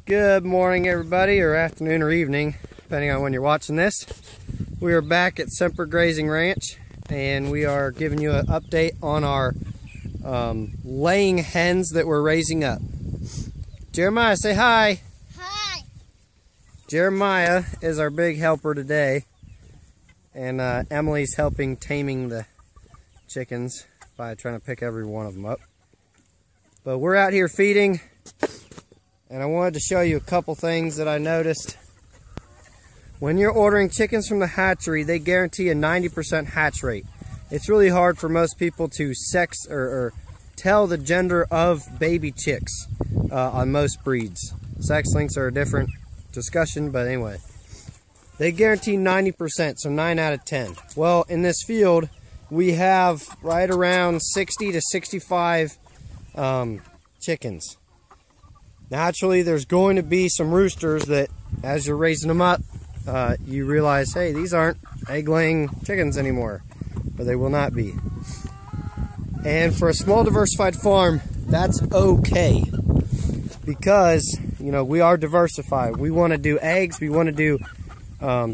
Good morning, everybody, or afternoon or evening, depending on when you're watching this. We are back at Semper Grazing Ranch, and we are giving you an update on our laying hens that we're raising up. Jeremiah, say hi. Hi. Jeremiah is our big helper today, and Emily's helping taming the chickens by trying to pick every one of them up. But we're out here feeding. And I wanted to show you a couple things that I noticed. When you're ordering chickens from the hatchery, they guarantee a 90% hatch rate. It's really hard for most people to sex or tell the gender of baby chicks on most breeds. Sex links are a different discussion, but anyway. They guarantee 90%, so 9 out of 10. Well, in this field, we have right around 60 to 65 chickens. Naturally, there's going to be some roosters that, as you're raising them up, you realize, hey, these aren't egg-laying chickens anymore, or they will not be. And for a small diversified farm, that's okay, because, you know, we are diversified. We want to do eggs, we want to do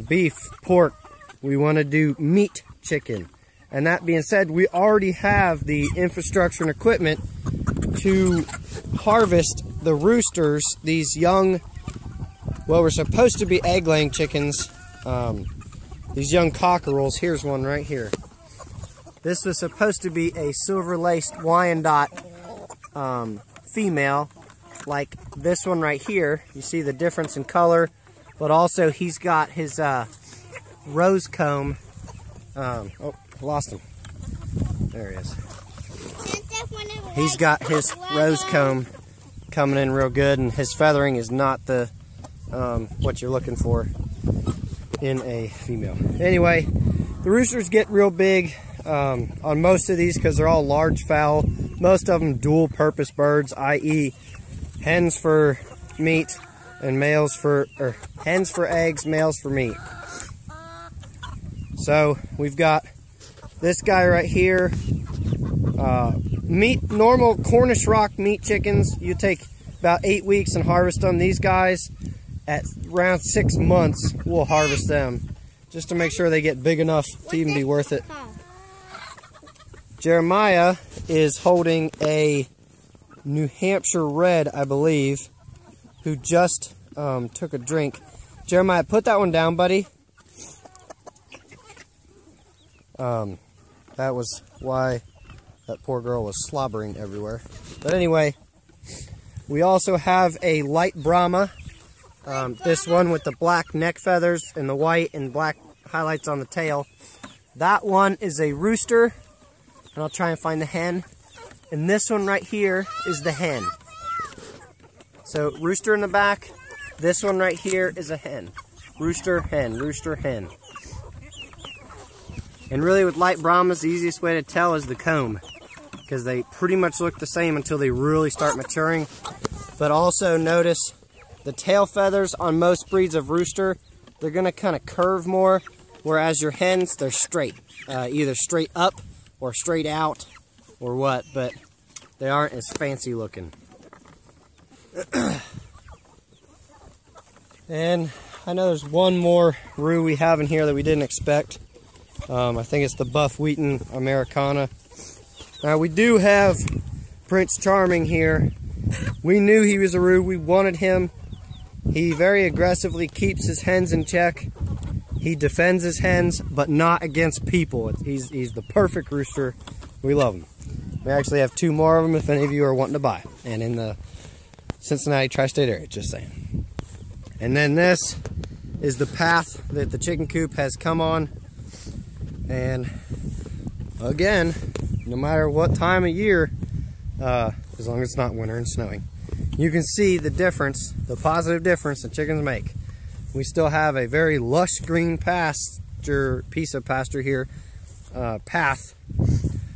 beef, pork, we want to do meat chicken. And that being said, we already have the infrastructure and equipment to harvest the roosters, these young, well, we're supposed to be egg-laying chickens, these young cockerels. Here's one right here. This was supposed to be a silver-laced Wyandotte female, like this one right here. You see the difference in color, but also he's got his rose comb. Oh, lost him. There he is. He's got his rose comb coming in real good, and his feathering is not the what you're looking for in a female. Anyway, the roosters get real big on most of these because they're all large fowl. Most of them dual purpose birds, i.e. hens for meat and males for, or hens for eggs, males for meat. So we've got this guy right here. Normal Cornish rock meat chickens, you take about 8 weeks and harvest them. These guys, at around 6 months, we'll harvest them just to make sure they get big enough to even be worth it. Jeremiah is holding a New Hampshire red, I believe, who just took a drink. Jeremiah, put that one down, buddy. That was why that poor girl was slobbering everywhere. But anyway, we also have a light Brahma. This one with the black neck feathers and the white and black highlights on the tail. That one is a rooster, and I'll try and find the hen. And this one right here is the hen. So rooster in the back. This one right here is a hen. Rooster, hen, rooster, hen. And really with light Brahmas, the easiest way to tell is the comb, because they pretty much look the same until they really start maturing. But also notice the tail feathers on most breeds of rooster, they're going to kind of curve more, whereas your hens, they're straight. Either straight up or straight out or what, but they aren't as fancy looking. And I know there's one more roux we have in here that we didn't expect. I think it's the Buff Wheaton Americana. Now we do have Prince Charming here. We knew he was a roux. We wanted him. He very aggressively keeps his hens in check. He defends his hens, but not against people. He's the perfect rooster. We love him. We actually have 2 more of them if any of you are wanting to buy. And in the Cincinnati tri-state area, just saying. And then this is the path that the chicken coop has come on. And again, no matter what time of year, as long as it's not winter and snowing, you can see the difference, the positive difference that chickens make. We still have a very lush green pasture, piece of pasture here, path,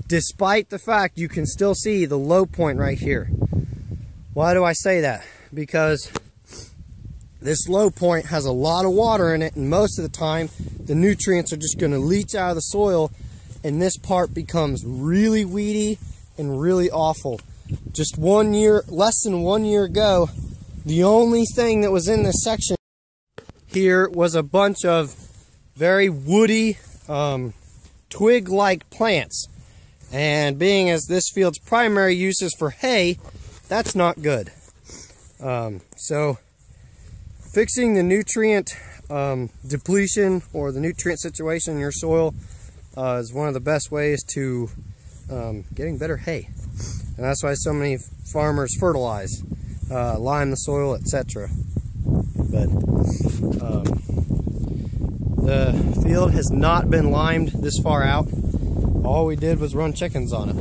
despite the fact you can still see the low point right here. Why do I say that? Because this low point has a lot of water in it, and most of the time the nutrients are just going to leach out of the soil, and this part becomes really weedy and really awful. Just 1 year, less than 1 year ago, The only thing that was in this section here was a bunch of very woody, twig-like plants. And being as this field's primary use is for hay, that's not good. So fixing the nutrient depletion or the nutrient situation in your soil is one of the best ways to getting better hay. And that's why so many farmers fertilize, lime the soil, etc. But the field has not been limed this far out. All we did was run chickens on it.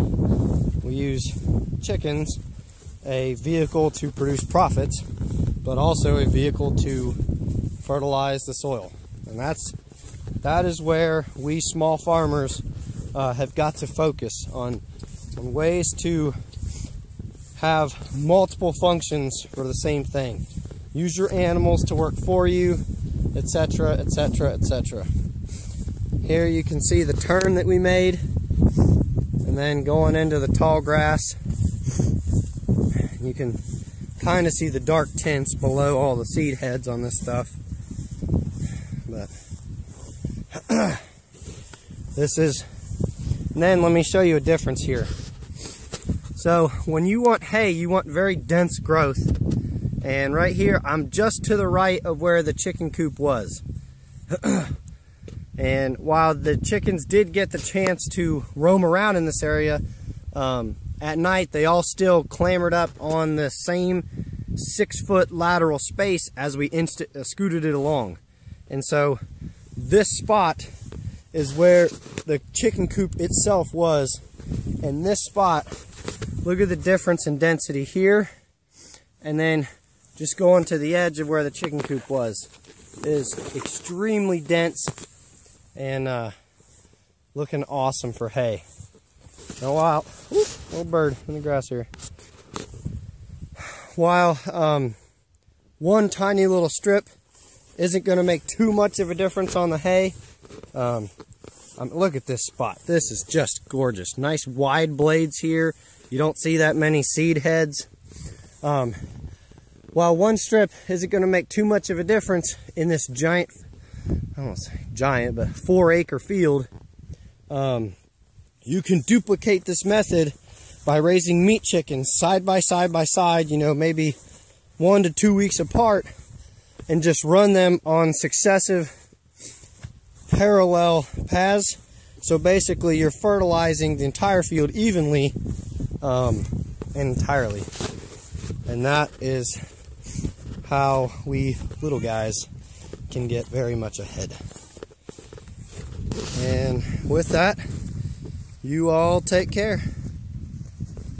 We use chickens, a vehicle to produce profits, but also a vehicle to fertilize the soil. And that is where we small farmers have got to focus on ways to have multiple functions for the same thing. Use your animals to work for you, etc., etc., etc. Here you can see the turn that we made, and then going into the tall grass. You can kind of see the dark tints below all the seed heads on this stuff. But this is, and then let me show you a difference here. So when you want hay, you want very dense growth. And right here, I'm just to the right of where the chicken coop was. And while the chickens did get the chance to roam around in this area, at night they all still clambered up on the same 6-foot lateral space as we scooted it along. And so this spot is where the chicken coop itself was. And this spot, look at the difference in density here, and then just going to the edge of where the chicken coop was. It is extremely dense and looking awesome for hay. Now while, little bird in the grass here. While one tiny little strip isn't going to make too much of a difference on the hay, look at this spot. This is just gorgeous. Nice wide blades here. You don't see that many seed heads. While one strip isn't going to make too much of a difference in this giant, I don't want to say giant, but 4-acre field, you can duplicate this method by raising meat chickens side by side, you know, maybe 1 to 2 weeks apart, and just run them on successive parallel paths. So basically you're fertilizing the entire field evenly and entirely. And that is how we little guys can get very much ahead. And with that, you all take care.